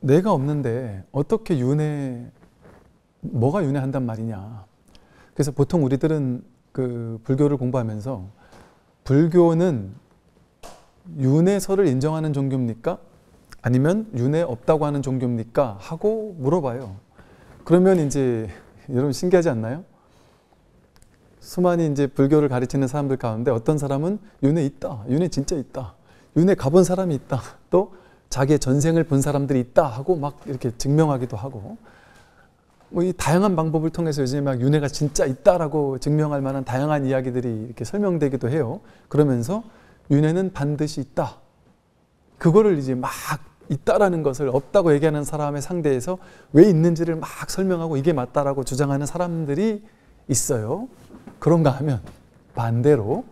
내가 없는데 어떻게 뭐가 윤회한단 말이냐. 그래서 보통 우리들은 그 불교를 공부하면서 불교는 윤회설을 인정하는 종교입니까? 아니면 윤회 없다고 하는 종교입니까? 하고 물어봐요. 그러면 이제 여러분 신기하지 않나요? 수많은 이제 불교를 가르치는 사람들 가운데 어떤 사람은 윤회 있다, 윤회 진짜 있다, 윤회 가본 사람이 있다, 또 자기의 전생을 본 사람들이 있다 하고 막 이렇게 증명하기도 하고, 뭐 이 다양한 방법을 통해서 요즘에 막 윤회가 진짜 있다라고 증명할 만한 다양한 이야기들이 이렇게 설명되기도 해요. 그러면서 윤회는 반드시 있다. 그거를 이제 막 있다라는 것을 없다고 얘기하는 사람의 상대에서 왜 있는지를 막 설명하고 이게 맞다라고 주장하는 사람들이 있어요. 그런가 하면 반대로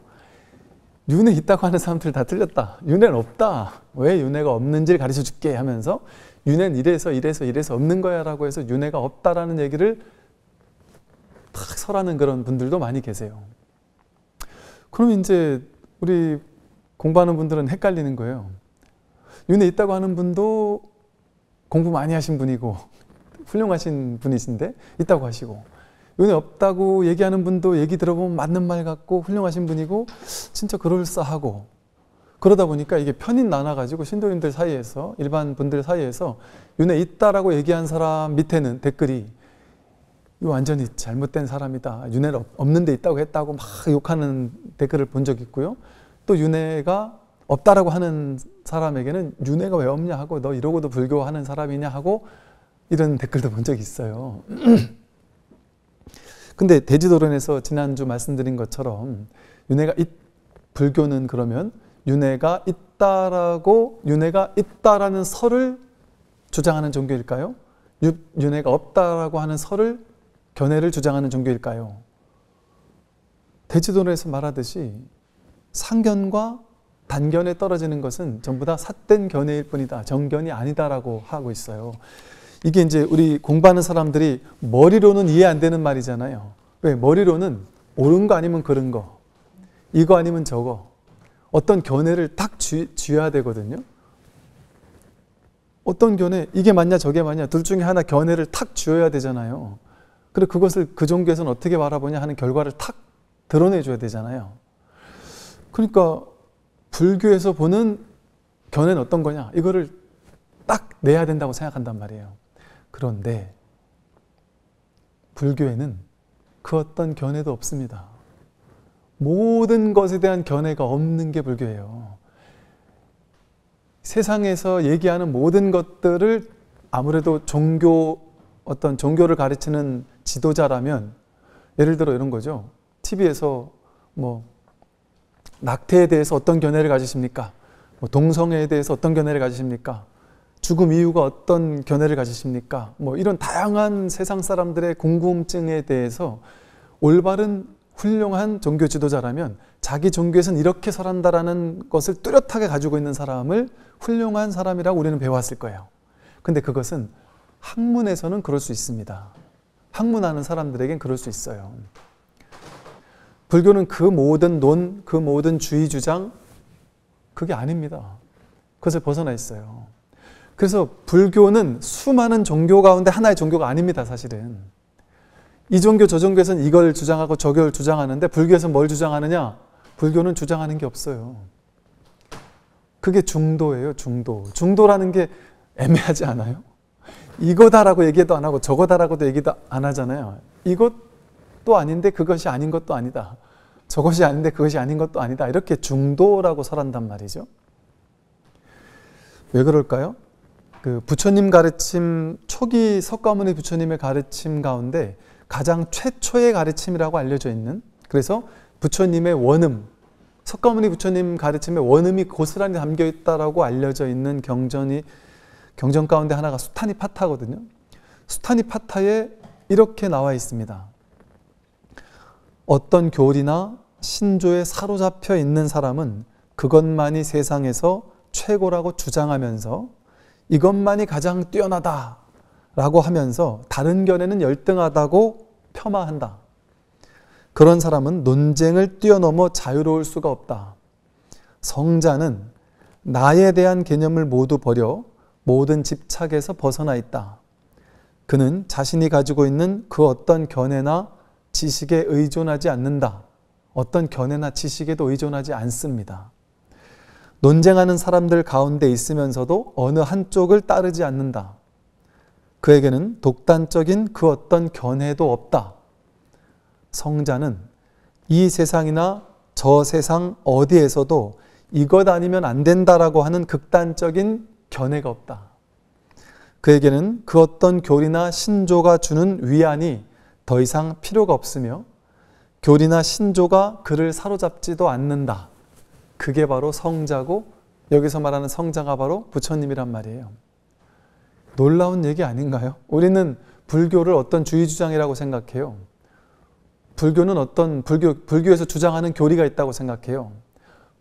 윤회 있다고 하는 사람들 다 틀렸다. 윤회는 없다. 왜 윤회가 없는지를 가르쳐 줄게 하면서 윤회는 이래서 없는 거야 라고 해서 윤회가 없다라는 얘기를 탁 설하는 그런 분들도 많이 계세요. 그럼 이제 우리 공부하는 분들은 헷갈리는 거예요. 윤회 있다고 하는 분도 공부 많이 하신 분이고 훌륭하신 분이신데 있다고 하시고, 윤회 없다고 얘기하는 분도 얘기 들어보면 맞는 말 같고 훌륭하신 분이고 진짜 그럴싸하고, 그러다 보니까 이게 편인 나눠가지고 신도님들 사이에서, 일반 분들 사이에서 윤회 있다라고 얘기한 사람 밑에는 댓글이 이거 완전히 잘못된 사람이다, 윤회를 없는데 있다고 했다고 막 욕하는 댓글을 본 적 있고요. 또 윤회가 없다라고 하는 사람에게는 윤회가 왜 없냐 하고 너 이러고도 불교하는 사람이냐 하고 이런 댓글도 본 적이 있어요. 근데 대지도론에서 지난주 말씀드린 것처럼 불교는 그러면 윤회가 있다라는 설을 주장하는 종교일까요? 윤회가 없다라고 하는 설을, 견해를 주장하는 종교일까요? 대지도론에서 말하듯이 상견과 단견에 떨어지는 것은 전부 다 삿된 견해일 뿐이다, 정견이 아니다라고 하고 있어요. 이게 이제 우리 공부하는 사람들이 머리로는 이해 안 되는 말이잖아요. 왜? 머리로는 옳은 거 아니면 그른 거, 이거 아니면 저거, 어떤 견해를 딱 쥐어야 되거든요. 어떤 견해, 이게 맞냐 저게 맞냐, 둘 중에 하나 견해를 탁 쥐어야 되잖아요. 그리고 그것을 그 종교에서는 어떻게 바라보냐 하는 결과를 탁 드러내줘야 되잖아요. 그러니까 불교에서 보는 견해는 어떤 거냐, 이거를 딱 내야 된다고 생각한단 말이에요. 그런데 불교에는 그 어떤 견해도 없습니다. 모든 것에 대한 견해가 없는 게 불교예요. 세상에서 얘기하는 모든 것들을 아무래도 어떤 종교를 가르치는 지도자라면, 예를 들어 이런 거죠. TV에서 뭐 낙태에 대해서 어떤 견해를 가지십니까? 뭐 동성애에 대해서 어떤 견해를 가지십니까? 죽음 이유가 어떤 견해를 가지십니까? 뭐 이런 다양한 세상 사람들의 궁금증에 대해서 올바른 훌륭한 종교 지도자라면 자기 종교에서는 이렇게 설한다라는 것을 뚜렷하게 가지고 있는 사람을 훌륭한 사람이라고 우리는 배워왔을 거예요. 근데 그것은 학문에서는 그럴 수 있습니다. 학문하는 사람들에겐 그럴 수 있어요. 불교는 그 모든 그 모든 주의 주장, 그게 아닙니다. 그것을 벗어나 있어요. 그래서 불교는 수많은 종교 가운데 하나의 종교가 아닙니다, 사실은. 이 종교 저 종교에서는 이걸 주장하고 저걸 주장하는데 불교에서 뭘 주장하느냐? 불교는 주장하는 게 없어요. 그게 중도예요, 중도. 중도라는 게 애매하지 않아요? 이거다라고 얘기도 안 하고 저거다라고도 얘기도 안 하잖아요. 이것도 아닌데 그것이 아닌 것도 아니다, 저것이 아닌데 그것이 아닌 것도 아니다, 이렇게 중도라고 설한단 말이죠. 왜 그럴까요? 그 부처님 가르침, 초기 석가모니 부처님의 가르침 가운데 가장 최초의 가르침이라고 알려져 있는, 그래서 부처님의 원음, 석가모니 부처님 가르침의 원음이 고스란히 담겨 있다라고 알려져 있는 경전 가운데 하나가 수타니파타거든요. 수타니파타에 이렇게 나와 있습니다. 어떤 교리나 신조에 사로잡혀 있는 사람은 그것만이 세상에서 최고라고 주장하면서 이것만이 가장 뛰어나다라고 하면서 다른 견해는 열등하다고 폄하한다. 그런 사람은 논쟁을 뛰어넘어 자유로울 수가 없다. 성자는 나에 대한 개념을 모두 버려 모든 집착에서 벗어나 있다. 그는 자신이 가지고 있는 그 어떤 견해나 지식에 의존하지 않는다. 어떤 견해나 지식에도 의존하지 않습니다. 논쟁하는 사람들 가운데 있으면서도 어느 한쪽을 따르지 않는다. 그에게는 독단적인 그 어떤 견해도 없다. 성자는 이 세상이나 저 세상 어디에서도 이것 아니면 안 된다라고 하는 극단적인 견해가 없다. 그에게는 그 어떤 교리나 신조가 주는 위안이 더 이상 필요가 없으며 교리나 신조가 그를 사로잡지도 않는다. 그게 바로 성자고 여기서 말하는 성자가 바로 부처님이란 말이에요. 놀라운 얘기 아닌가요? 우리는 불교를 어떤 주의주장이라고 생각해요. 불교는 불교에서 주장하는 교리가 있다고 생각해요.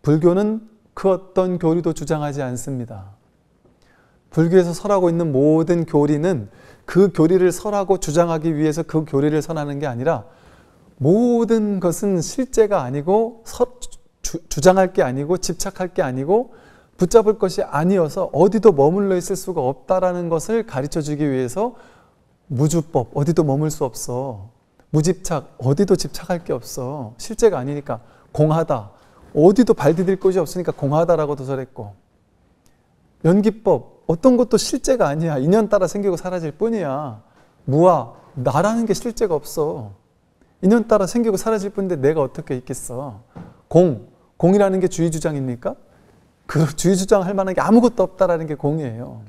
불교는 그 어떤 교리도 주장하지 않습니다. 불교에서 설하고 있는 모든 교리는 그 교리를 설하고 주장하기 위해서 그 교리를 설하는 게 아니라 모든 것은 실제가 아니고 주장할 게 아니고 집착할 게 아니고 붙잡을 것이 아니어서 어디도 머물러 있을 수가 없다라는 것을 가르쳐 주기 위해서 무주법, 어디도 머물 수 없어. 무집착, 어디도 집착할 게 없어. 실제가 아니니까 공하다. 어디도 발 디딜 곳이 없으니까 공하다라고 도설했고, 연기법, 어떤 것도 실제가 아니야. 인연 따라 생기고 사라질 뿐이야. 무아, 나라는 게 실제가 없어. 인연 따라 생기고 사라질 뿐인데 내가 어떻게 있겠어. 공이라는 게 주의주장입니까? 그 주의주장할 만한 게 아무것도 없다라는 게 공이에요.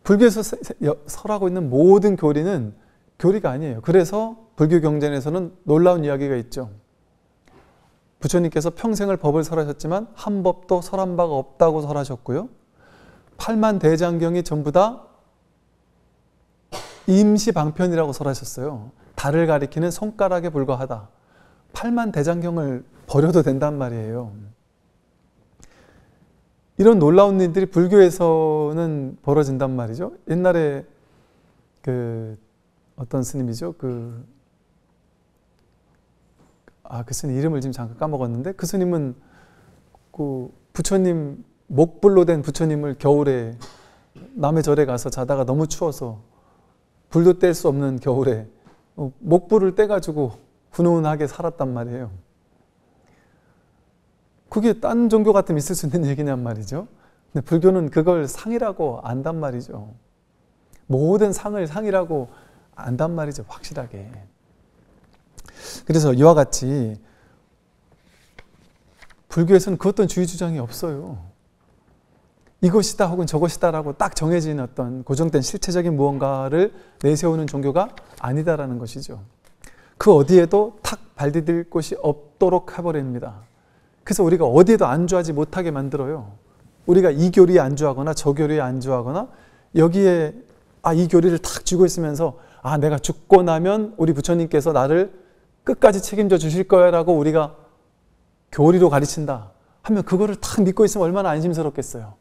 불교에서 설하고 있는 모든 교리는 교리가 아니에요. 그래서 불교 경전에서는 놀라운 이야기가 있죠. 부처님께서 평생을 법을 설하셨지만 한 법도 설한 바가 없다고 설하셨고요. 8만 대장경이 전부 다 임시방편이라고 설하셨어요. 달을 가리키는 손가락에 불과하다. 8만 대장경을 버려도 된단 말이에요. 이런 놀라운 일들이 불교에서는 벌어진단 말이죠. 옛날에 어떤 스님이죠? 그 스님 이름을 지금 잠깐 까먹었는데, 그 스님은 그 부처님 목불로 된 부처님을 겨울에 남의 절에 가서 자다가 너무 추워서 불도 뗄 수 없는 겨울에 목불을 떼가지고 훈훈하게 살았단 말이에요. 그게 딴 종교 같으면 있을 수 있는 얘기냔 말이죠. 근데 불교는 그걸 상이라고 안단 말이죠. 모든 상을 상이라고 안단 말이죠. 확실하게. 그래서 이와 같이 불교에서는 그 어떤 주의 주장이 없어요. 이것이다 혹은 저것이다라고 딱 정해진 어떤 고정된 실체적인 무언가를 내세우는 종교가 아니다라는 것이죠. 그 어디에도 탁 발디딜 곳이 없도록 해버립니다. 그래서 우리가 어디에도 안주하지 못하게 만들어요. 우리가 이 교리에 안주하거나 저 교리에 안주하거나 여기에 이 교리를 탁 쥐고 있으면서 내가 죽고 나면 우리 부처님께서 나를 끝까지 책임져 주실 거야 라고 우리가 교리로 가르친다 하면 그거를 탁 믿고 있으면 얼마나 안심스럽겠어요.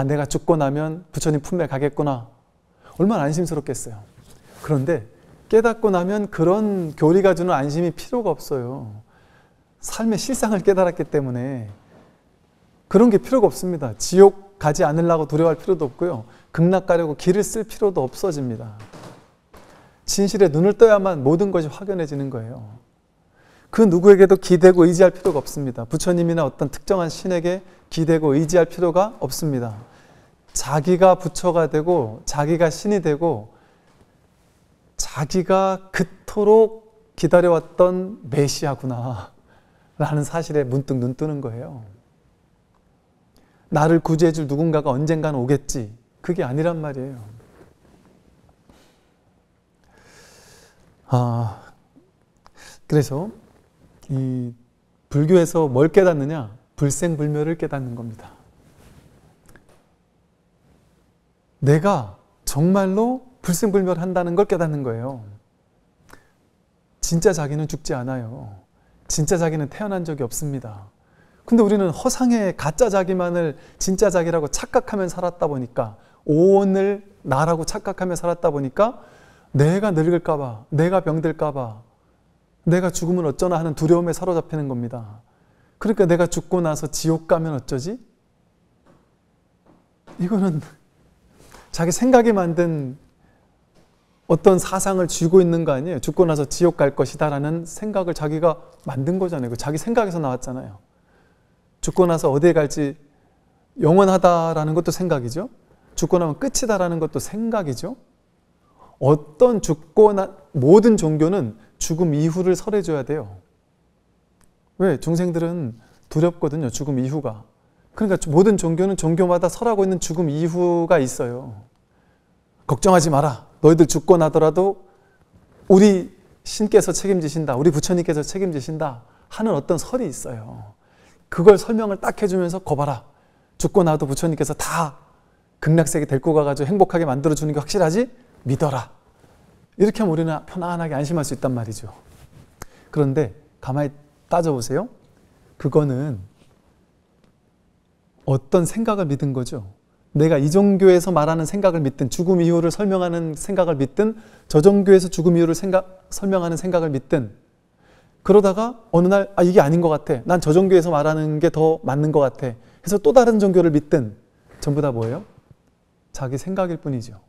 내가 죽고 나면 부처님 품에 가겠구나. 얼마나 안심스럽겠어요. 그런데 깨닫고 나면 그런 교리가 주는 안심이 필요가 없어요. 삶의 실상을 깨달았기 때문에 그런 게 필요가 없습니다. 지옥 가지 않으려고 두려워할 필요도 없고요. 극락 가려고 길을 쓸 필요도 없어집니다. 진실에 눈을 떠야만 모든 것이 확연해지는 거예요. 그 누구에게도 기대고 의지할 필요가 없습니다. 부처님이나 어떤 특정한 신에게 기대고 의지할 필요가 없습니다. 자기가 부처가 되고 자기가 신이 되고 자기가 그토록 기다려왔던 메시아구나 라는 사실에 문득 눈 뜨는 거예요. 나를 구제해 줄 누군가가 언젠가는 오겠지. 그게 아니란 말이에요. 그래서 이 불교에서 뭘 깨닫느냐? 불생불멸을 깨닫는 겁니다. 내가 정말로 불생불멸한다는 걸 깨닫는 거예요. 진짜 자기는 죽지 않아요. 진짜 자기는 태어난 적이 없습니다. 근데 우리는 허상의 가짜 자기만을 진짜 자기라고 착각하며 살았다 보니까, 오온을 나라고 착각하며 살았다 보니까 내가 늙을까 봐, 내가 병들까 봐, 내가 죽으면 어쩌나 하는 두려움에 사로잡히는 겁니다. 그러니까 내가 죽고 나서 지옥 가면 어쩌지? 이거는 자기 생각이 만든 어떤 사상을 쥐고 있는 거 아니에요? 죽고 나서 지옥 갈 것이다 라는 생각을 자기가 만든 거잖아요. 자기 생각에서 나왔잖아요. 죽고 나서 어디에 갈지 영원하다라는 것도 생각이죠. 죽고 나면 끝이다라는 것도 생각이죠. 모든 종교는 죽음 이후를 설해줘야 돼요. 왜? 중생들은 두렵거든요. 죽음 이후가. 그러니까 모든 종교는 종교마다 설하고 있는 죽음 이후가 있어요. 걱정하지 마라. 너희들 죽고 나더라도 우리 신께서 책임지신다. 우리 부처님께서 책임지신다. 하는 어떤 설이 있어요. 그걸 설명을 딱 해주면서 거봐라. 죽고 나도 부처님께서 다 극락세계 데리고 가가지고 행복하게 만들어주는 게 확실하지? 믿어라. 이렇게 하면 우리는 편안하게 안심할 수 있단 말이죠. 그런데 가만히 따져보세요. 그거는 어떤 생각을 믿은 거죠? 내가 이 종교에서 말하는 생각을 믿든 죽음 이후를 설명하는 생각을 믿든 저 종교에서 죽음 이후를 설명하는 생각을 믿든 그러다가 어느 날 이게 아닌 것 같아. 난 저 종교에서 말하는 게 더 맞는 것 같아. 해서 또 다른 종교를 믿든 전부 다 뭐예요? 자기 생각일 뿐이죠.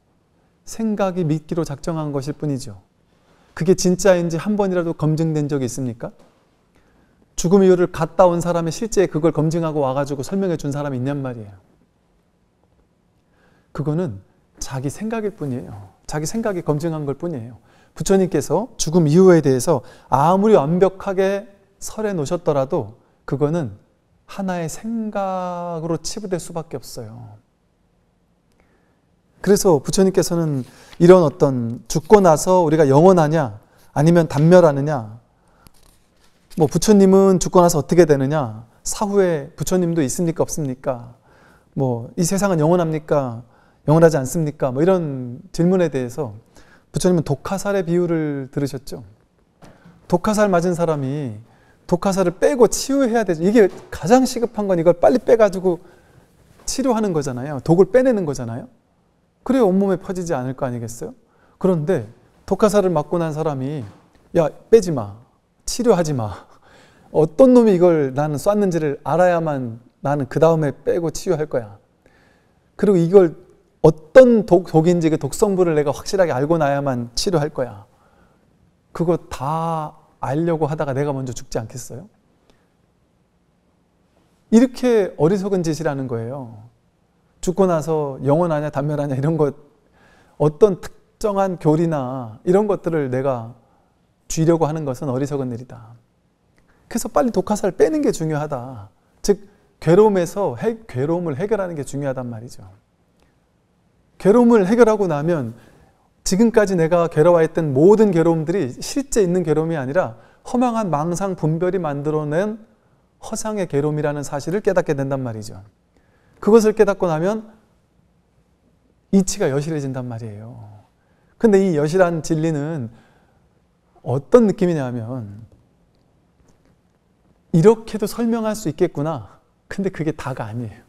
생각이 믿기로 작정한 것일 뿐이죠. 그게 진짜인지 한 번이라도 검증된 적이 있습니까? 죽음 이후를 갔다 온 사람이 실제 그걸 검증하고 와가지고 설명해 준 사람이 있냔 말이에요. 그거는 자기 생각일 뿐이에요. 자기 생각이 검증한 걸 뿐이에요. 부처님께서 죽음 이후에 대해서 아무리 완벽하게 설해 놓으셨더라도 그거는 하나의 생각으로 치부될 수밖에 없어요. 그래서 부처님께서는 이런 어떤 죽고 나서 우리가 영원하냐 아니면 단멸하느냐, 뭐 부처님은 죽고 나서 어떻게 되느냐, 사후에 부처님도 있습니까 없습니까, 뭐 이 세상은 영원합니까 영원하지 않습니까, 뭐 이런 질문에 대해서 부처님은 독화살의 비유를 들으셨죠. 독화살 맞은 사람이 독화살을 빼고 치유해야 되죠. 이게 가장 시급한 건 이걸 빨리 빼가지고 치료하는 거잖아요. 독을 빼내는 거잖아요. 그래야 온몸에 퍼지지 않을 거 아니겠어요? 그런데 독화살을 맞고 난 사람이 야 빼지 마, 치료하지 마, 어떤 놈이 이걸 나는 쐈는지를 알아야만 나는 그 다음에 빼고 치유할 거야. 그리고 이걸 어떤 독인지 그 독성분을 내가 확실하게 알고 나야만 치료할 거야. 그거 다 알려고 하다가 내가 먼저 죽지 않겠어요? 이렇게 어리석은 짓이라는 거예요. 죽고 나서 영원하냐 단멸하냐 이런 것, 어떤 특정한 교리나 이런 것들을 내가 쥐려고 하는 것은 어리석은 일이다. 그래서 빨리 독화살을 빼는 게 중요하다. 즉 괴로움에서 괴로움을 해결하는 게 중요하단 말이죠. 괴로움을 해결하고 나면 지금까지 내가 괴로워했던 모든 괴로움들이 실제 있는 괴로움이 아니라 허망한 망상 분별이 만들어낸 허상의 괴로움이라는 사실을 깨닫게 된단 말이죠. 그것을 깨닫고 나면 이치가 여실해진단 말이에요. 근데 이 여실한 진리는 어떤 느낌이냐면 이렇게도 설명할 수 있겠구나. 근데 그게 다가 아니에요.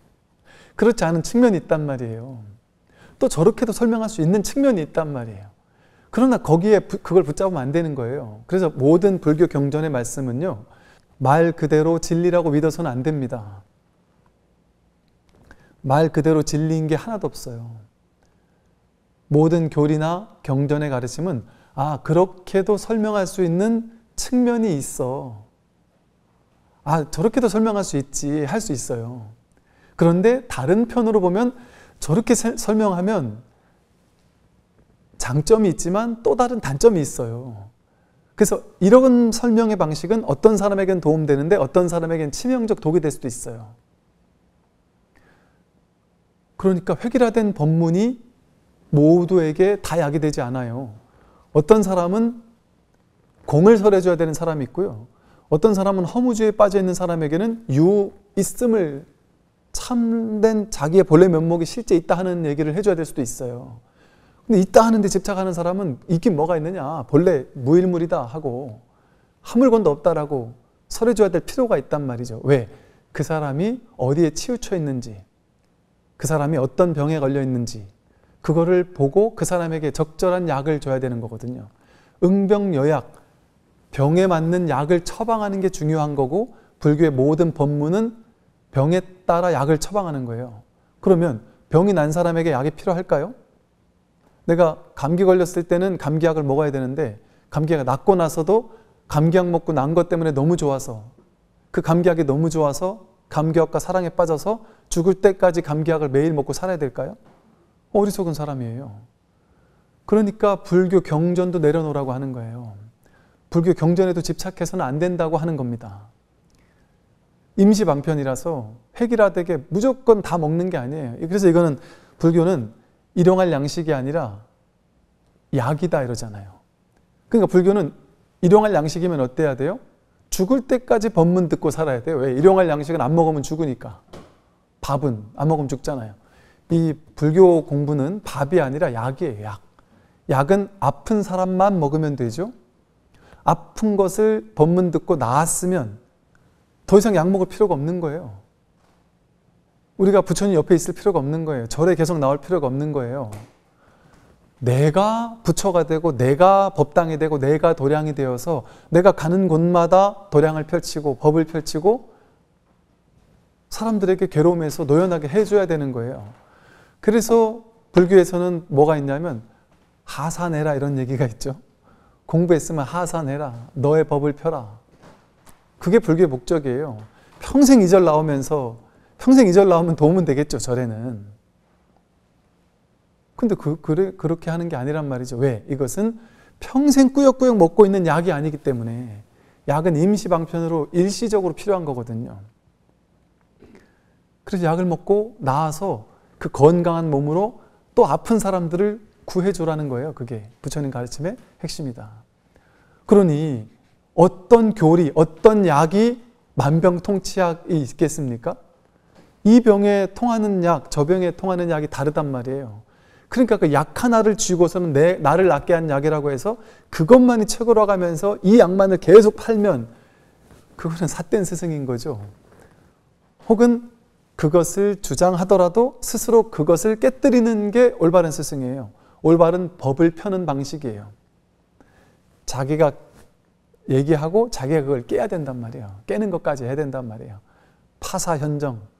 그렇지 않은 측면이 있단 말이에요. 또 저렇게도 설명할 수 있는 측면이 있단 말이에요. 그러나 거기에 그걸 붙잡으면 안 되는 거예요. 그래서 모든 불교 경전의 말씀은요, 말 그대로 진리라고 믿어서는 안 됩니다. 말 그대로 진리인 게 하나도 없어요. 모든 교리나 경전의 가르침은 그렇게도 설명할 수 있는 측면이 있어. 저렇게도 설명할 수 있지, 할 수 있어요. 그런데 다른 편으로 보면 저렇게 설명하면 장점이 있지만 또 다른 단점이 있어요. 그래서 이런 설명의 방식은 어떤 사람에겐 도움되는데 어떤 사람에겐 치명적 독이 될 수도 있어요. 그러니까 획일화된 법문이 모두에게 다 약이 되지 않아요. 어떤 사람은 공을 설해줘야 되는 사람이 있고요. 어떤 사람은 허무주의에 빠져있는 사람에게는 있음을, 참된 자기의 본래 면목이 실제 있다 하는 얘기를 해줘야 될 수도 있어요. 근데 있다 하는데 집착하는 사람은 있긴 뭐가 있느냐, 본래 무일물이다 하고 한 물건도 없다라고 설해줘야 될 필요가 있단 말이죠. 왜? 그 사람이 어디에 치우쳐 있는지, 그 사람이 어떤 병에 걸려 있는지 그거를 보고 그 사람에게 적절한 약을 줘야 되는 거거든요. 응병여약, 병에 맞는 약을 처방하는 게 중요한 거고, 불교의 모든 법문은 병에 따라 약을 처방하는 거예요. 그러면 병이 난 사람에게 약이 필요할까요? 내가 감기 걸렸을 때는 감기약을 먹어야 되는데 감기가 낫고 나서도 감기약 먹고 난 것 때문에 너무 좋아서 그 감기약이 너무 좋아서 감기약과 사랑에 빠져서 죽을 때까지 감기약을 매일 먹고 살아야 될까요? 어리석은 사람이에요. 그러니까 불교 경전도 내려놓으라고 하는 거예요. 불교 경전에도 집착해서는 안 된다고 하는 겁니다. 임시방편이라서 획일화되게 무조건 다 먹는 게 아니에요. 그래서 이거는 불교는 일용할 양식이 아니라 약이다 이러잖아요. 그러니까 불교는 일용할 양식이면 어때야 돼요? 죽을 때까지 법문 듣고 살아야 돼요. 왜? 일용할 양식은 안 먹으면 죽으니까. 밥은 안 먹으면 죽잖아요. 이 불교 공부는 밥이 아니라 약이에요. 약. 약은 아픈 사람만 먹으면 되죠. 아픈 것을 법문 듣고 나았으면 더 이상 약 먹을 필요가 없는 거예요. 우리가 부처님 옆에 있을 필요가 없는 거예요. 절에 계속 나올 필요가 없는 거예요. 내가 부처가 되고 내가 법당이 되고 내가 도량이 되어서 내가 가는 곳마다 도량을 펼치고 법을 펼치고 사람들에게 괴로움에서 노연하게 해줘야 되는 거예요. 그래서 불교에서는 뭐가 있냐면 하사내라 이런 얘기가 있죠. 공부했으면 하사내라. 너의 법을 펴라. 그게 불교의 목적이에요. 평생 이 절 나오면서 평생 이 절 나오면 도움은 되겠죠. 절에는. 근데 그렇게 하는 게 아니란 말이죠. 왜? 이것은 평생 꾸역꾸역 먹고 있는 약이 아니기 때문에 약은 임시방편으로 일시적으로 필요한 거거든요. 그래서 약을 먹고 나아서 그 건강한 몸으로 또 아픈 사람들을 구해주라는 거예요. 그게 부처님 가르침의 핵심이다. 그러니 어떤 교리, 어떤 약이 만병통치약이 있겠습니까? 이 병에 통하는 약, 저 병에 통하는 약이 다르단 말이에요. 그러니까 그 약 하나를 쥐고서는 나를 낫게 한 약이라고 해서 그것만이 최고로 가면서 이 약만을 계속 팔면 그거는 삿된 스승인 거죠. 혹은 그것을 주장하더라도 스스로 그것을 깨뜨리는 게 올바른 스승이에요. 올바른 법을 펴는 방식이에요. 자기가 얘기하고 자기가 그걸 깨야 된단 말이에요. 깨는 것까지 해야 된단 말이에요. 파사현정.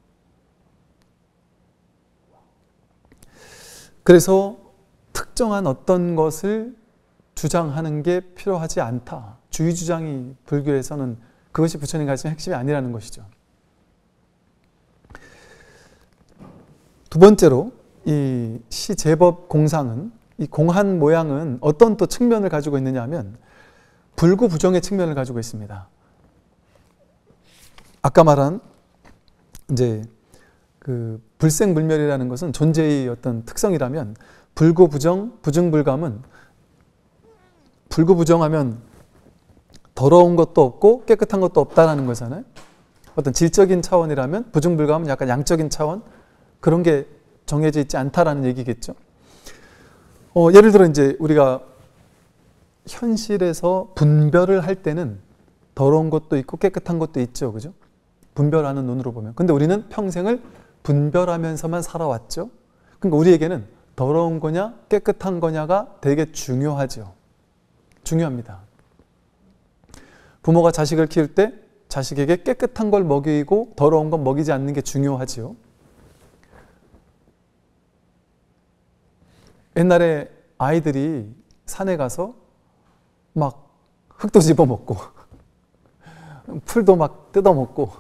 그래서 특정한 어떤 것을 주장하는 게 필요하지 않다. 주의주장이 불교에서는 그것이 부처님 가르치는 핵심이 아니라는 것이죠. 두 번째로 이 시제법 공상은 이 공한 모양은 어떤 또 측면을 가지고 있느냐 하면 불구부정의 측면을 가지고 있습니다. 아까 말한 이제 그 불생불멸이라는 것은 존재의 어떤 특성이라면 불구부정, 부증불감은 불구부정하면 더러운 것도 없고 깨끗한 것도 없다라는 거잖아요. 어떤 질적인 차원이라면 부증불감은 약간 양적인 차원 그런 게 정해져 있지 않다라는 얘기겠죠. 예를 들어 이제 우리가 현실에서 분별을 할 때는 더러운 것도 있고 깨끗한 것도 있죠. 그죠? 분별하는 눈으로 보면. 근데 우리는 평생을 분별하면서만 살아왔죠. 그러니까 우리에게는 더러운 거냐 깨끗한 거냐가 되게 중요하죠. 중요합니다. 부모가 자식을 키울 때 자식에게 깨끗한 걸 먹이고 더러운 건 먹이지 않는 게 중요하지요. 옛날에 아이들이 산에 가서 막 흙도 집어먹고 풀도 막 뜯어먹고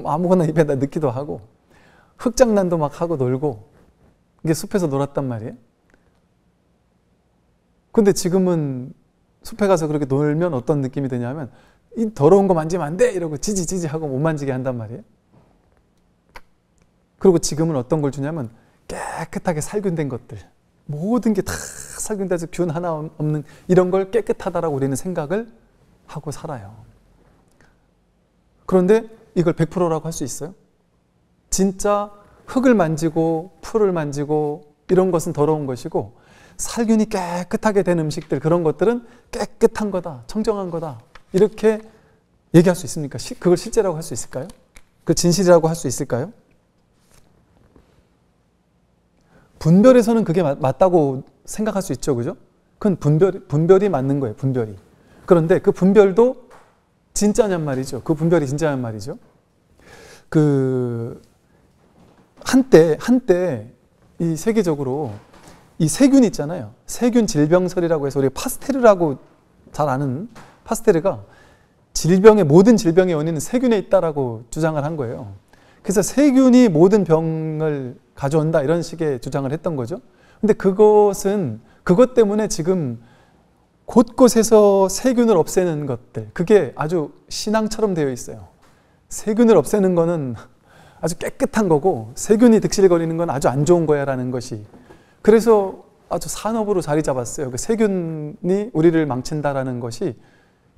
아무거나 입에다 넣기도 하고 흙장난도 막 하고 놀고 이게 숲에서 놀았단 말이에요. 근데 지금은 숲에 가서 그렇게 놀면 어떤 느낌이 드냐면 이 더러운 거 만지면 안 돼! 이러고 지지지지 하고 못 만지게 한단 말이에요. 그리고 지금은 어떤 걸 주냐면 깨끗하게 살균된 것들 모든 게 다 살균돼서 균 하나 없는 이런 걸 깨끗하다라고 우리는 생각을 하고 살아요. 그런데 이걸 100%라고 할 수 있어요? 진짜 흙을 만지고 풀을 만지고 이런 것은 더러운 것이고 살균이 깨끗하게 된 음식들 그런 것들은 깨끗한 거다, 청정한 거다 이렇게 얘기할 수 있습니까? 그걸 실제라고 할 수 있을까요? 그 진실이라고 할 수 있을까요? 분별에서는 그게 맞다고 생각할 수 있죠. 그죠? 그건 분별이 맞는 거예요. 분별이. 그런데 그 분별도 진짜냔 말이죠. 그 분별이 진짜냔 말이죠. 한때 이 세계적으로 이 세균 있잖아요. 세균 질병설이라고 해서 우리 파스테르라고 잘 아는 파스테르가 모든 질병의 원인은 세균에 있다라고 주장을 한 거예요. 그래서 세균이 모든 병을 가져온다 이런 식의 주장을 했던 거죠. 근데 그것 때문에 지금 곳곳에서 세균을 없애는 것들, 그게 아주 신앙처럼 되어 있어요. 세균을 없애는 거는 아주 깨끗한 거고 세균이 득실거리는 건 아주 안 좋은 거야 라는 것이, 그래서 아주 산업으로 자리 잡았어요. 그 세균이 우리를 망친다라는 것이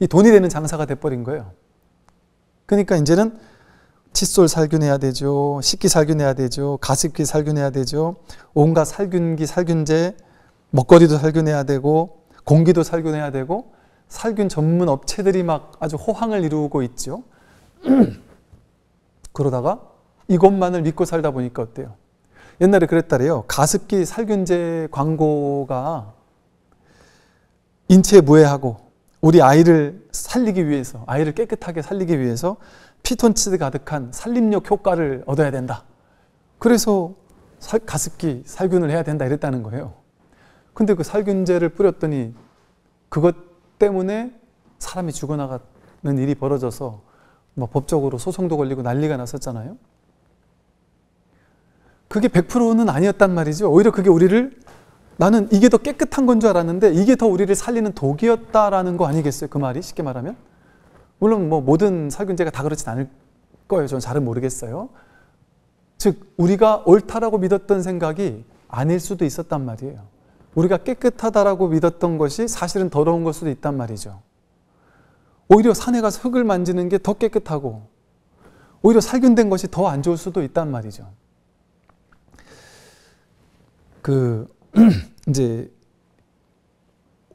이 돈이 되는 장사가 돼버린 거예요. 그러니까 이제는 칫솔 살균해야 되죠. 식기 살균해야 되죠. 가습기 살균해야 되죠. 온갖 살균기, 살균제, 먹거리도 살균해야 되고 공기도 살균해야 되고 살균 전문 업체들이 막 아주 호황을 이루고 있죠. 그러다가 이것만을 믿고 살다 보니까 어때요? 옛날에 그랬다래요. 가습기 살균제 광고가 인체에 무해하고 우리 아이를 살리기 위해서, 아이를 깨끗하게 살리기 위해서 피톤치드 가득한 살림력 효과를 얻어야 된다. 그래서 가습기 살균을 해야 된다 이랬다는 거예요. 근데 그 살균제를 뿌렸더니 그것 때문에 사람이 죽어나가는 일이 벌어져서 뭐 법적으로 소송도 걸리고 난리가 났었잖아요. 그게 100%는 아니었단 말이죠. 오히려 그게 나는 이게 더 깨끗한 건 줄 알았는데 이게 더 우리를 살리는 독이었다라는 거 아니겠어요? 그 말이 쉽게 말하면. 물론 뭐 모든 살균제가 다 그렇진 않을 거예요. 저는 잘은 모르겠어요. 즉 우리가 옳다라고 믿었던 생각이 아닐 수도 있었단 말이에요. 우리가 깨끗하다라고 믿었던 것이 사실은 더러운 걸 수도 있단 말이죠. 오히려 산에 가서 흙을 만지는 게 더 깨끗하고 오히려 살균된 것이 더 안 좋을 수도 있단 말이죠. 이제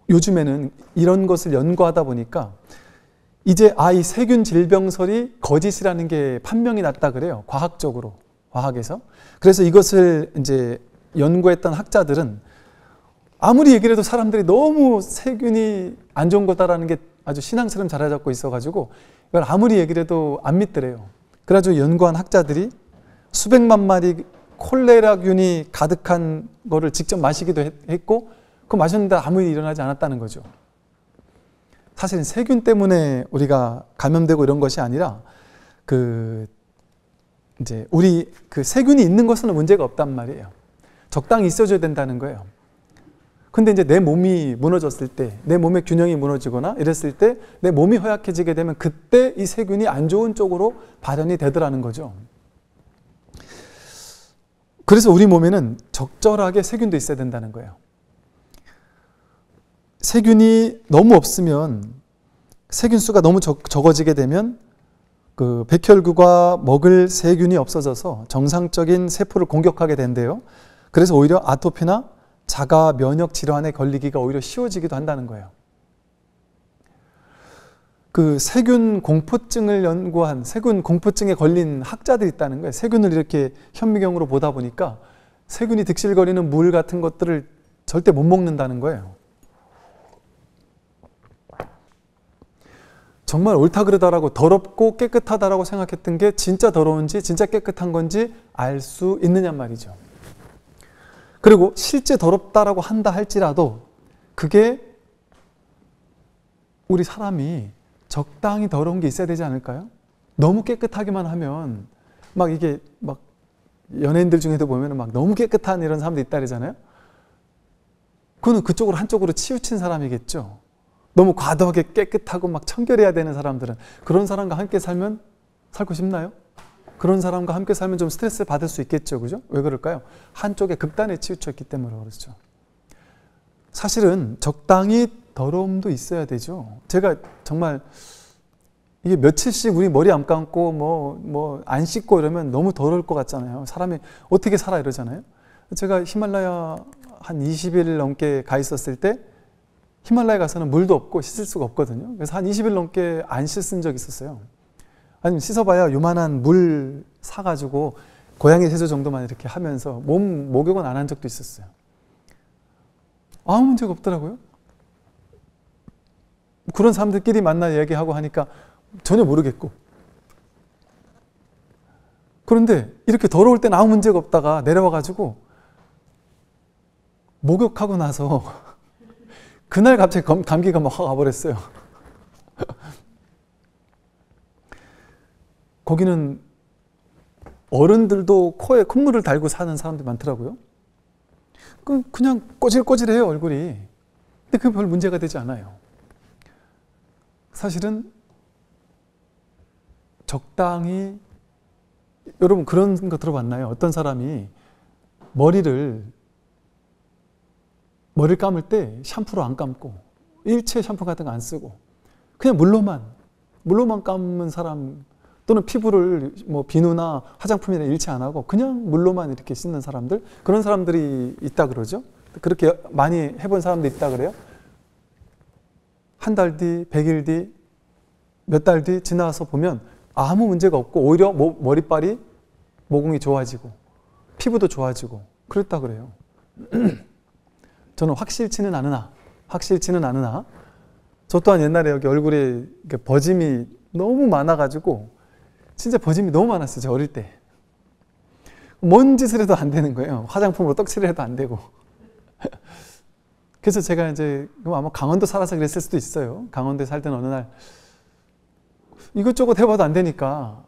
요즘에는 이런 것을 연구하다 보니까 이제 이 세균 질병설이 거짓이라는 게 판명이 났다 그래요. 과학적으로, 과학에서. 그래서 이것을 이제 연구했던 학자들은 아무리 얘기를 해도 사람들이 너무 세균이 안 좋은 거다라는 게 아주 신앙처럼 자리 잡고 있어가지고 이걸 아무리 얘기를 해도 안 믿더래요. 그래가지고 연구한 학자들이 수백만 마리 콜레라균이 가득한 거를 직접 마시기도 했고 그거 마셨는데 아무 일이 일어나지 않았다는 거죠. 사실은 세균 때문에 우리가 감염되고 이런 것이 아니라 이제 우리 세균이 있는 것은 문제가 없단 말이에요. 적당히 있어줘야 된다는 거예요. 근데 이제 내 몸이 무너졌을 때, 내 몸의 균형이 무너지거나 이랬을 때 내 몸이 허약해지게 되면 그때 이 세균이 안 좋은 쪽으로 발현이 되더라는 거죠. 그래서 우리 몸에는 적절하게 세균도 있어야 된다는 거예요. 세균이 너무 없으면, 세균수가 너무 적어지게 되면 그 백혈구가 먹을 세균이 없어져서 정상적인 세포를 공격하게 된대요. 그래서 오히려 아토피나 자가 면역 질환에 걸리기가 오히려 쉬워지기도 한다는 거예요. 그 세균 공포증을 연구한, 세균 공포증에 걸린 학자들이 있다는 거예요. 세균을 이렇게 현미경으로 보다 보니까 세균이 득실거리는 물 같은 것들을 절대 못 먹는다는 거예요. 정말 옳다 그러다라고 더럽고 깨끗하다라고 생각했던 게 진짜 더러운지 진짜 깨끗한 건지 알 수 있느냐 말이죠. 그리고 실제 더럽다라고 한다 할지라도 그게 우리 사람이 적당히 더러운 게 있어야 되지 않을까요? 너무 깨끗하기만 하면 막 이게 막 연예인들 중에도 보면 막 너무 깨끗한 이런 사람도 있다 그러잖아요. 그거는 그쪽으로 한쪽으로 치우친 사람이겠죠. 너무 과도하게 깨끗하고 막 청결해야 되는 사람들은 그런 사람과 함께 살면 살고 싶나요? 그런 사람과 함께 살면 좀 스트레스 받을 수 있겠죠. 그죠? 왜 그럴까요? 한쪽에 극단에 치우쳤기 때문에 그렇죠. 사실은 적당히 더러움도 있어야 되죠. 제가 정말 이게 며칠씩 우리 머리 안 감고 뭐 안 씻고 이러면 너무 더러울 것 같잖아요. 사람이 어떻게 살아 이러잖아요. 제가 히말라야 한 20일 넘게 가 있었을 때 히말라야 가서는 물도 없고 씻을 수가 없거든요. 그래서 한 20일 넘게 안 씻은 적이 있었어요. 아니면 씻어봐야 요만한 물 사가지고 고양이 세수 정도만 이렇게 하면서 몸 목욕은 안 한 적도 있었어요. 아무 문제가 없더라고요. 그런 사람들끼리 만나 얘기하고 하니까 전혀 모르겠고. 그런데 이렇게 더러울 때는 아무 문제가 없다가 내려와가지고 목욕하고 나서 그날 갑자기 감기가 막 확 와버렸어요. 거기는 어른들도 코에 콧물을 달고 사는 사람들이 많더라고요. 그냥 꼬질꼬질해요, 얼굴이. 근데 그게 별 문제가 되지 않아요. 사실은 적당히, 여러분 그런 거 들어봤나요? 어떤 사람이 머리를 감을 때 샴푸로 안 감고 일체 샴푸 같은 거 안 쓰고 그냥 물로만 감는 사람, 또는 피부를 뭐 비누나 화장품이나 일체 안 하고 그냥 물로만 이렇게 씻는 사람들, 그런 사람들이 있다 그러죠. 그렇게 많이 해본 사람들이 있다 그래요. 한 달 뒤, 100일 뒤, 몇 달 뒤 지나서 보면 아무 문제가 없고 오히려 머리빨이, 모공이 좋아지고 피부도 좋아지고 그랬다 그래요. 저는 확실치는 않으나 저 또한 옛날에 여기 얼굴에 버짐이 너무 많아가지고 진짜 버짐이 너무 많았어요. 저 어릴 때. 뭔 짓을 해도 안 되는 거예요. 화장품으로 떡칠을 해도 안 되고. 그래서 제가 이제 아마 강원도 살아서 그랬을 수도 있어요. 강원도에 살던 어느 날 이것저것 해봐도 안 되니까,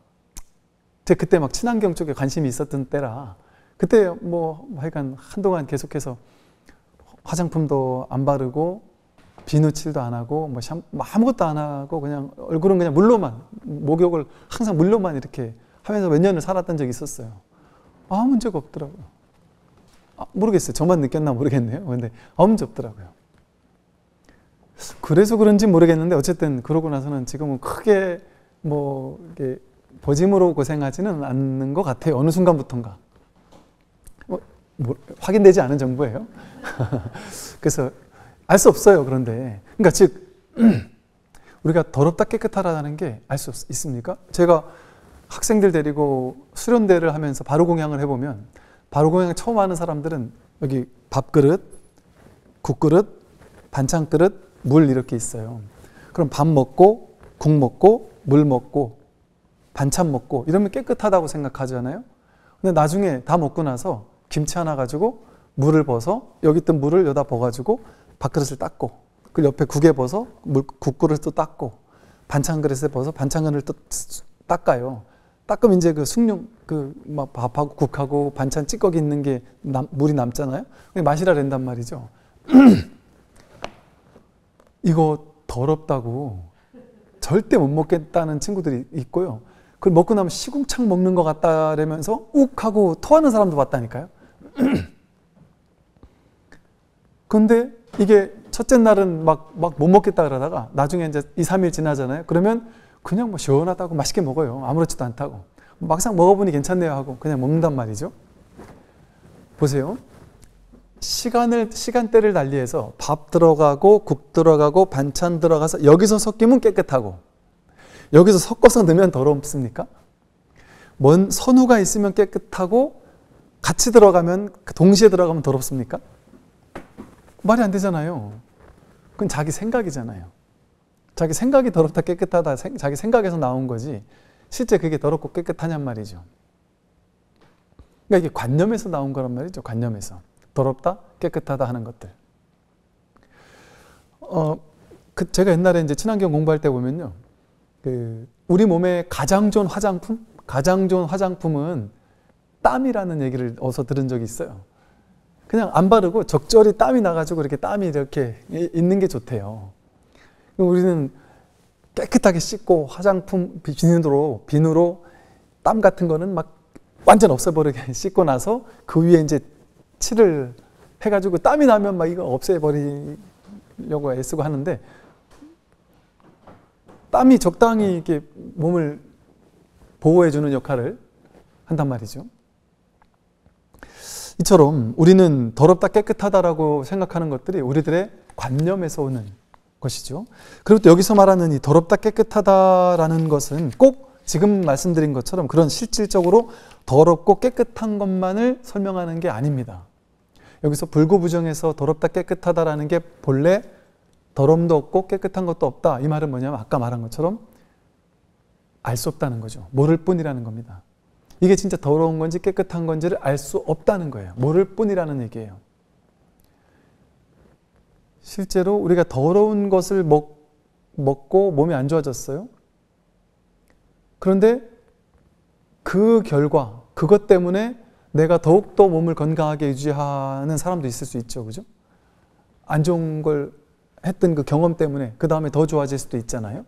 제가 그때 막 친환경 쪽에 관심이 있었던 때라 그때 뭐 하여간 한동안 계속해서 화장품도 안 바르고 비누칠도 안 하고 뭐 아무것도 안 하고 그냥 얼굴은 그냥 물로만, 목욕을 항상 물로만 이렇게 하면서 몇 년을 살았던 적이 있었어요. 아무 문제가 없더라고요. 모르겠어요. 저만 느꼈나 모르겠네요. 근데 아무 문제 없더라고요. 그래서 그런지 모르겠는데 어쨌든 그러고 나서는 지금은 크게 뭐 이렇게 버짐으로 고생하지는 않는 것 같아요. 어느 순간부터인가. 확인되지 않은 정보예요. 그래서 알 수 없어요. 그런데 그러니까 즉 우리가 더럽다 깨끗하다는 게 알 수 있습니까? 제가 학생들 데리고 수련대를 하면서 바로공양을 해보면, 바로공양 처음 하는 사람들은 여기 밥그릇, 국그릇, 반찬그릇, 물 이렇게 있어요. 그럼 밥 먹고 국 먹고 물 먹고 반찬 먹고 이러면 깨끗하다고 생각하잖아요. 근데 나중에 다 먹고 나서 김치 하나 가지고 물을 벗어, 여기 있던 물을 여기다 부어가지고 밥그릇을 닦고, 그 옆에 국에 벗어 국그릇을 또 닦고, 반찬 그릇에 벗어 반찬 그릇을 또 닦아요. 닦으면 이제 그 숭늉, 막 밥하고 국하고 반찬 찌꺼기 있는 게 물이 남잖아요. 마시라 랜단 말이죠. 이거 더럽다고 절대 못 먹겠다는 친구들이 있고요. 그걸 먹고 나면 시궁창 먹는 것 같다라면서 욱 하고 토하는 사람도 봤다니까요. 근데 이게 첫째 날은 막 못 먹겠다 그러다가 나중에 이제 2, 3일 지나잖아요. 그러면 그냥 뭐 시원하다고 맛있게 먹어요. 아무렇지도 않다고. 막상 먹어보니 괜찮네요 하고 그냥 먹는단 말이죠. 보세요. 시간대를 달리해서 밥 들어가고 국 들어가고 반찬 들어가서 여기서 섞이면 깨끗하고 여기서 섞어서 넣으면 더럽습니까? 뭔 선후가 있으면 깨끗하고 같이 들어가면, 동시에 들어가면 더럽습니까? 말이 안 되잖아요. 그건 자기 생각이잖아요. 자기 생각이 더럽다 깨끗하다, 자기 생각에서 나온 거지 실제 그게 더럽고 깨끗하냔 말이죠. 그러니까 이게 관념에서 나온 거란 말이죠. 관념에서. 더럽다 깨끗하다 하는 것들. 제가 옛날에 이제 친환경 공부할 때 보면요, 우리 몸에 가장 좋은 화장품은 땀이라는 얘기를 어디서 들은 적이 있어요. 그냥 안 바르고 적절히 땀이 나가지고 이렇게 땀이 이렇게 있는 게 좋대요. 우리는 깨끗하게 씻고 화장품 비누로 땀 같은 거는 막 완전 없애버리게 씻고 나서 그 위에 이제 칠을 해가지고 땀이 나면 막 이거 없애버리려고 애쓰고 하는데, 땀이 적당히 이렇게 몸을 보호해주는 역할을 한단 말이죠. 이처럼 우리는 더럽다 깨끗하다라고 생각하는 것들이 우리들의 관념에서 오는 것이죠. 그리고 또 여기서 말하는 이 더럽다 깨끗하다라는 것은 꼭 지금 말씀드린 것처럼 그런 실질적으로 더럽고 깨끗한 것만을 설명하는 게 아닙니다. 여기서 불구부정해서 더럽다 깨끗하다라는 게 본래 더러움도 없고 깨끗한 것도 없다, 이 말은 뭐냐면 아까 말한 것처럼 알 수 없다는 거죠. 모를 뿐이라는 겁니다. 이게 진짜 더러운 건지 깨끗한 건지를 알 수 없다는 거예요. 모를 뿐이라는 얘기예요. 실제로 우리가 더러운 것을 먹고 몸이 안 좋아졌어요. 그런데 그 결과, 그것 때문에 내가 더욱더 몸을 건강하게 유지하는 사람도 있을 수 있죠. 그죠? 안 좋은 걸 했던 그 경험 때문에 그 다음에 더 좋아질 수도 있잖아요.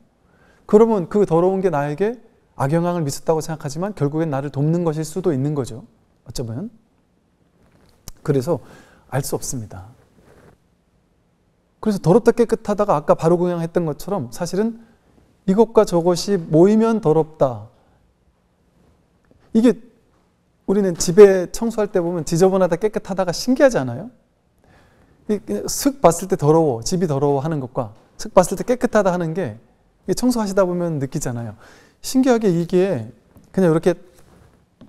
그러면 그 더러운 게 나에게 악영향을 미쳤다고 생각하지만 결국엔 나를 돕는 것일 수도 있는 거죠. 어쩌면. 그래서 알 수 없습니다. 그래서 더럽다 깨끗하다가 아까 바로 공양했던 것처럼 사실은 이것과 저것이 모이면 더럽다. 이게 우리는 집에 청소할 때 보면 지저분하다 깨끗하다가 신기하지 않아요? 슥 봤을 때 더러워, 집이 더러워 하는 것과 슥 봤을 때 깨끗하다 하는 게 청소하시다 보면 느끼잖아요. 신기하게 이게 그냥 이렇게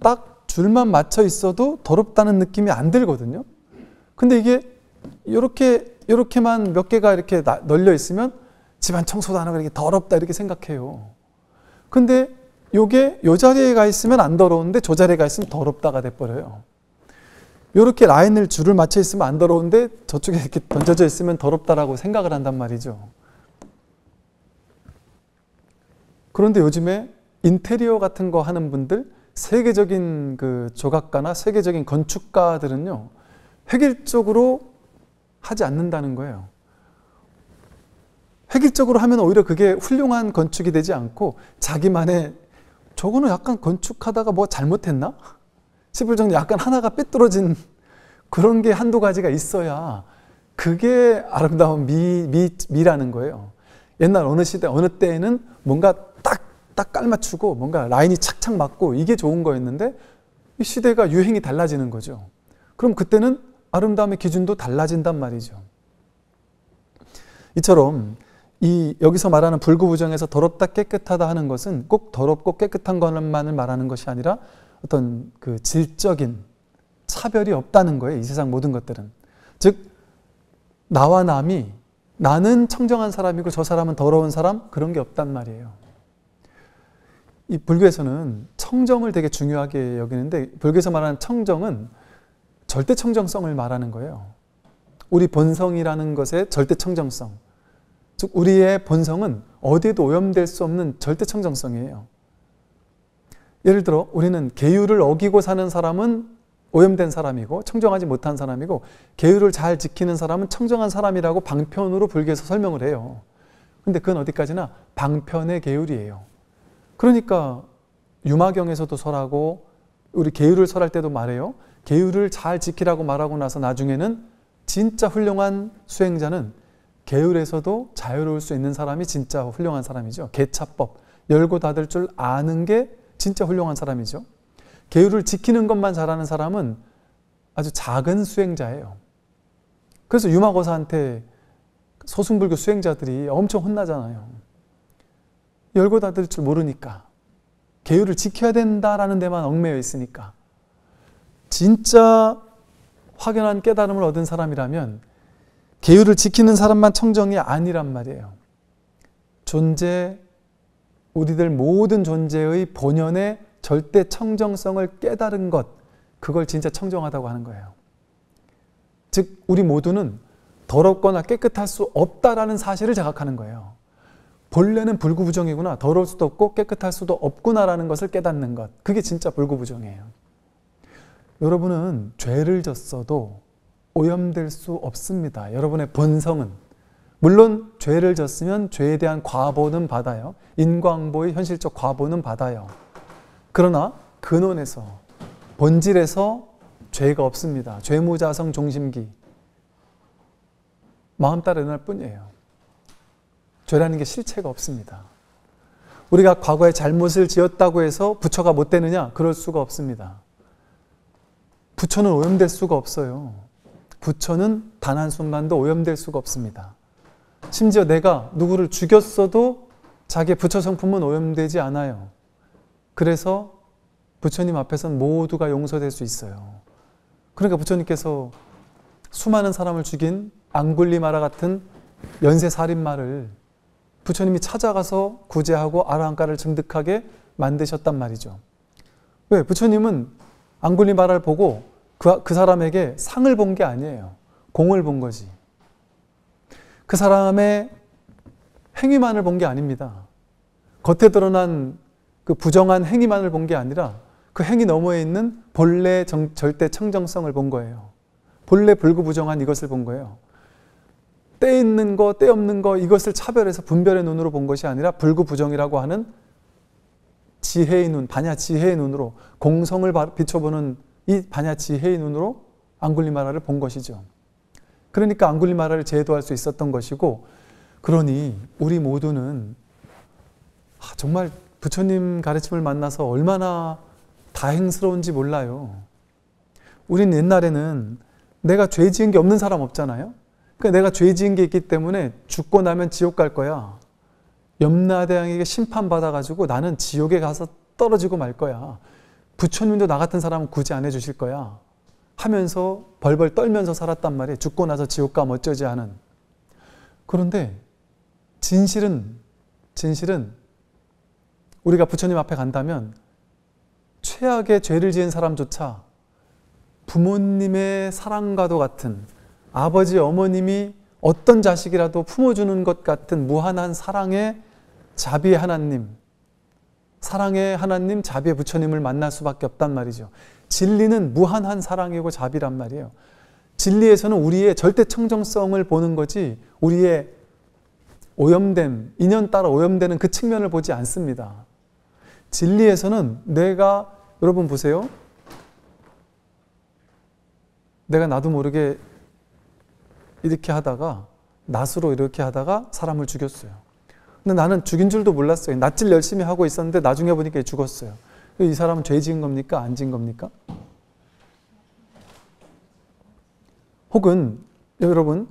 딱 줄만 맞춰 있어도 더럽다는 느낌이 안 들거든요. 근데 이게 이렇게만 몇 개가 이렇게 널려 있으면 집안 청소도 안 하고 이렇게 더럽다 이렇게 생각해요. 근데 요게 요 자리에 가 있으면 안 더러운데 저 자리에 가 있으면 더럽다가 돼버려요. 이렇게 라인을 줄을 맞춰 있으면 안 더러운데 저쪽에 이렇게 던져져 있으면 더럽다라고 생각을 한단 말이죠. 그런데 요즘에 인테리어 같은 거 하는 분들, 세계적인 그 조각가나 세계적인 건축가들은요, 획일적으로 하지 않는다는 거예요. 획일적으로 하면 오히려 그게 훌륭한 건축이 되지 않고 자기만의 저거는 약간 건축하다가 뭐 잘못했나 싶을 정도 약간 하나가 삐뚤어진 그런 게 한두 가지가 있어야 그게 아름다운 미라는 거예요. 옛날 어느 시대 어느 때에는 뭔가 딱 깔맞추고 뭔가 라인이 착착 맞고 이게 좋은 거였는데 이 시대가 유행이 달라지는 거죠. 그럼 그때는 아름다움의 기준도 달라진단 말이죠. 이처럼 여기서 말하는 불구부정에서 더럽다 깨끗하다 하는 것은 꼭 더럽고 깨끗한 것만을 말하는 것이 아니라 어떤 그 질적인 차별이 없다는 거예요. 이 세상 모든 것들은. 즉 나와 남이 나는 청정한 사람이고 저 사람은 더러운 사람 그런 게 없단 말이에요. 이 불교에서는 청정을 되게 중요하게 여기는데 불교에서 말하는 청정은 절대 청정성을 말하는 거예요. 우리 본성이라는 것의 절대 청정성. 즉 우리의 본성은 어디에도 오염될 수 없는 절대 청정성이에요. 예를 들어 우리는 계율을 어기고 사는 사람은 오염된 사람이고 청정하지 못한 사람이고 계율을 잘 지키는 사람은 청정한 사람이라고 방편으로 불교에서 설명을 해요. 근데 그건 어디까지나 방편의 계율이에요. 그러니까 유마경에서도 설하고 우리 계율을 설할 때도 말해요. 계율을 잘 지키라고 말하고 나서 나중에는 진짜 훌륭한 수행자는 계율에서도 자유로울 수 있는 사람이 진짜 훌륭한 사람이죠. 계차법, 열고 닫을 줄 아는 게 진짜 훌륭한 사람이죠. 계율을 지키는 것만 잘하는 사람은 아주 작은 수행자예요. 그래서 유마고사한테 소승불교 수행자들이 엄청 혼나잖아요. 열고 닫을 줄 모르니까. 계율을 지켜야 된다라는 데만 얽매여 있으니까. 진짜 확연한 깨달음을 얻은 사람이라면 계율을 지키는 사람만 청정이 아니란 말이에요. 우리들 모든 존재의 본연의 절대 청정성을 깨달은 것, 그걸 진짜 청정하다고 하는 거예요. 즉 우리 모두는 더럽거나 깨끗할 수 없다라는 사실을 자각하는 거예요. 본래는 불구부정이구나, 더러울 수도 없고 깨끗할 수도 없구나라는 것을 깨닫는 것, 그게 진짜 불구부정이에요. 여러분은 죄를 졌어도 오염될 수 없습니다. 여러분의 본성은. 물론 죄를 졌으면 죄에 대한 과보는 받아요. 인과응보의 현실적 과보는 받아요. 그러나 근원에서, 본질에서 죄가 없습니다. 죄무자성 종심기. 마음 따라 일어날 뿐이에요. 죄라는 게 실체가 없습니다. 우리가 과거에 잘못을 지었다고 해서 부처가 못 되느냐? 그럴 수가 없습니다. 부처는 오염될 수가 없어요. 부처는 단 한순간도 오염될 수가 없습니다. 심지어 내가 누구를 죽였어도 자기의 부처 성품은 오염되지 않아요. 그래서 부처님 앞에서는 모두가 용서될 수 있어요. 그러니까 부처님께서 수많은 사람을 죽인 앙굴리마라 같은 연쇄살인마를 부처님이 찾아가서 구제하고 아라한가를 증득하게 만드셨단 말이죠. 왜? 부처님은 앙굴리마라를 보고 그 사람에게 상을 본 게 아니에요. 공을 본 거지. 그 사람의 행위만을 본 게 아닙니다. 겉에 드러난 그 부정한 행위만을 본 게 아니라 그 행위 너머에 있는 본래 절대 청정성을 본 거예요. 본래 불구부정한 이것을 본 거예요. 때 있는 거, 때 없는 거 이것을 차별해서 분별의 눈으로 본 것이 아니라 불구부정이라고 하는 지혜의 눈, 반야 지혜의 눈으로 공성을 비춰보는 이 반야 지혜의 눈으로 앙굴리마라를 본 것이죠. 그러니까 앙굴리마라를 제도할 수 있었던 것이고, 그러니 우리 모두는 정말 부처님 가르침을 만나서 얼마나 다행스러운지 몰라요. 우린 옛날에는 내가 죄 지은 게 없는 사람 없잖아요. 그러니까 내가 죄 지은 게 있기 때문에 죽고 나면 지옥 갈 거야. 염라대왕에게 심판받아가지고 나는 지옥에 가서 떨어지고 말 거야. 부처님도 나 같은 사람은 굳이 안 해주실 거야. 하면서 벌벌 떨면서 살았단 말이에요. 죽고 나서 지옥 가면 어쩌지 하는. 그런데 진실은 우리가 부처님 앞에 간다면 최악의 죄를 지은 사람조차 부모님의 사랑과도 같은, 아버지 어머님이 어떤 자식이라도 품어주는 것 같은 무한한 사랑의 자비의 하나님, 사랑의 하나님, 자비의 부처님을 만날 수밖에 없단 말이죠. 진리는 무한한 사랑이고 자비란 말이에요. 진리에서는 우리의 절대 청정성을 보는 거지 우리의 오염됨, 인연 따라 오염되는 그 측면을 보지 않습니다. 진리에서는 내가, 여러분 보세요. 내가 나도 모르게 이렇게 하다가, 낫으로 이렇게 하다가 사람을 죽였어요. 근데 나는 죽인 줄도 몰랐어요. 낫질 열심히 하고 있었는데 나중에 보니까 죽었어요. 이 사람은 죄 지은 겁니까? 안 지은 겁니까? 혹은 여러분,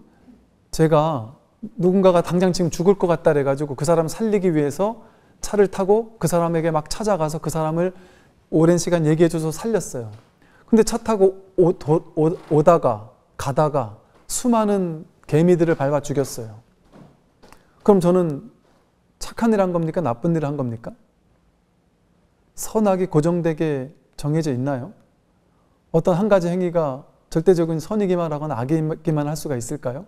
제가 누군가가 당장 지금 죽을 것 같다 그래가지고 그 사람을 살리기 위해서 차를 타고 그 사람에게 막 찾아가서 그 사람을 오랜 시간 얘기해줘서 살렸어요. 근데 차 타고 오다가 가다가 수많은 개미들을 밟아 죽였어요. 그럼 저는 착한 일을 한 겁니까? 나쁜 일을 한 겁니까? 선악이 고정되게 정해져 있나요? 어떤 한 가지 행위가 절대적인 선이기만 하거나 악이기만 할 수가 있을까요?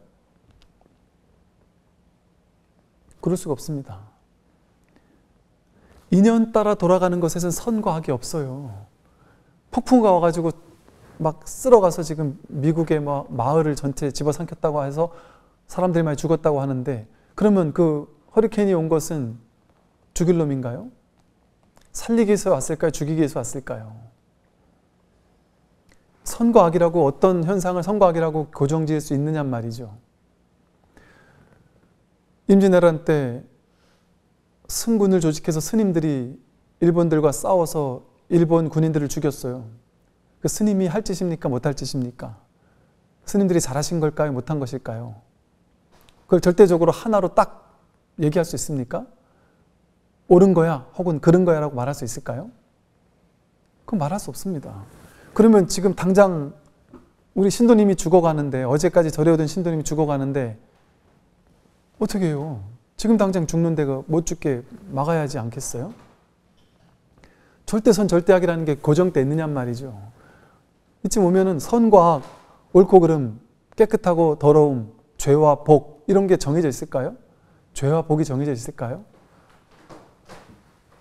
그럴 수가 없습니다. 인연 따라 돌아가는 것에는 선과 악이 없어요. 폭풍우가 와가지고 막 쓸어가서 지금 미국의 뭐 마을을 전체 집어삼켰다고 해서 사람들이 많이 죽었다고 하는데, 그러면 그 허리케인이 온 것은 죽일 놈인가요? 살리기 위해서 왔을까요? 죽이기 위해서 왔을까요? 선과 악이라고, 어떤 현상을 선과 악이라고 고정지을 수 있느냐 말이죠. 임진왜란 때 승군을 조직해서 스님들이 일본들과 싸워서 일본 군인들을 죽였어요. 그 스님이 할 짓입니까? 못할 짓입니까? 스님들이 잘하신 걸까요? 못한 것일까요? 그걸 절대적으로 하나로 딱 얘기할 수 있습니까? 옳은 거야 혹은 그른 거야 라고 말할 수 있을까요? 그건 말할 수 없습니다. 그러면 지금 당장 우리 신도님이 죽어가는데, 어제까지 절해오던 신도님이 죽어가는데 어떻게 해요? 지금 당장 죽는데 못 죽게 막아야 하지 않겠어요? 절대선 절대악이라는 게 고정돼 있느냐 말이죠. 이쯤 오면은 선과 악, 옳고 그름, 깨끗하고 더러움, 죄와 복, 이런 게 정해져 있을까요? 죄와 복이 정해져 있을까요?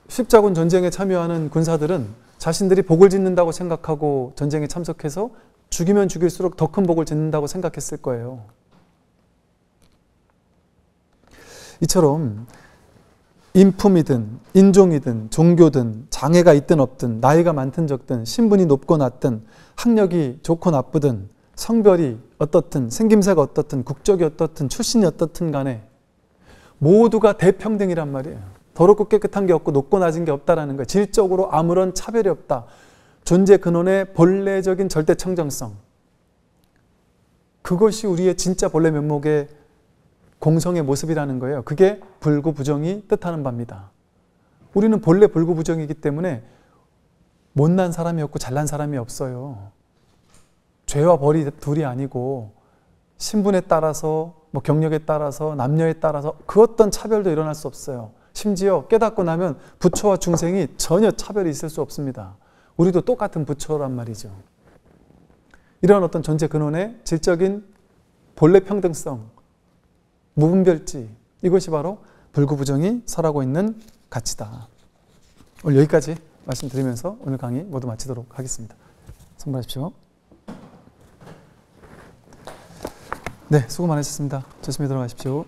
십자군 전쟁에 참여하는 군사들은 자신들이 복을 짓는다고 생각하고 전쟁에 참석해서 죽이면 죽일수록 더 큰 복을 짓는다고 생각했을 거예요. 이처럼 인품이든 인종이든 종교든 장애가 있든 없든 나이가 많든 적든 신분이 높고 낮든 학력이 좋고 나쁘든 성별이 어떻든 생김새가 어떻든 국적이 어떻든 출신이 어떻든 간에 모두가 대평등이란 말이에요. 더럽고 깨끗한 게 없고 높고 낮은 게 없다라는 거예요. 질적으로 아무런 차별이 없다. 존재 근원의 본래적인 절대 청정성. 그것이 우리의 진짜 본래 면목의 공성의 모습이라는 거예요. 그게 불구부정이 뜻하는 바입니다. 우리는 본래 불구부정이기 때문에 못난 사람이 없고 잘난 사람이 없어요. 죄와 벌이 둘이 아니고 신분에 따라서, 뭐 경력에 따라서, 남녀에 따라서 그 어떤 차별도 일어날 수 없어요. 심지어 깨닫고 나면 부처와 중생이 전혀 차별이 있을 수 없습니다. 우리도 똑같은 부처란 말이죠. 이런 어떤 존재 근원의 질적인 본래 평등성, 무분별지, 이것이 바로 불구부정이 설하고 있는 가치다. 오늘 여기까지 말씀드리면서 오늘 강의 모두 마치도록 하겠습니다. 선물하십시오. 네, 수고 많으셨습니다. 조심히 들어가십시오.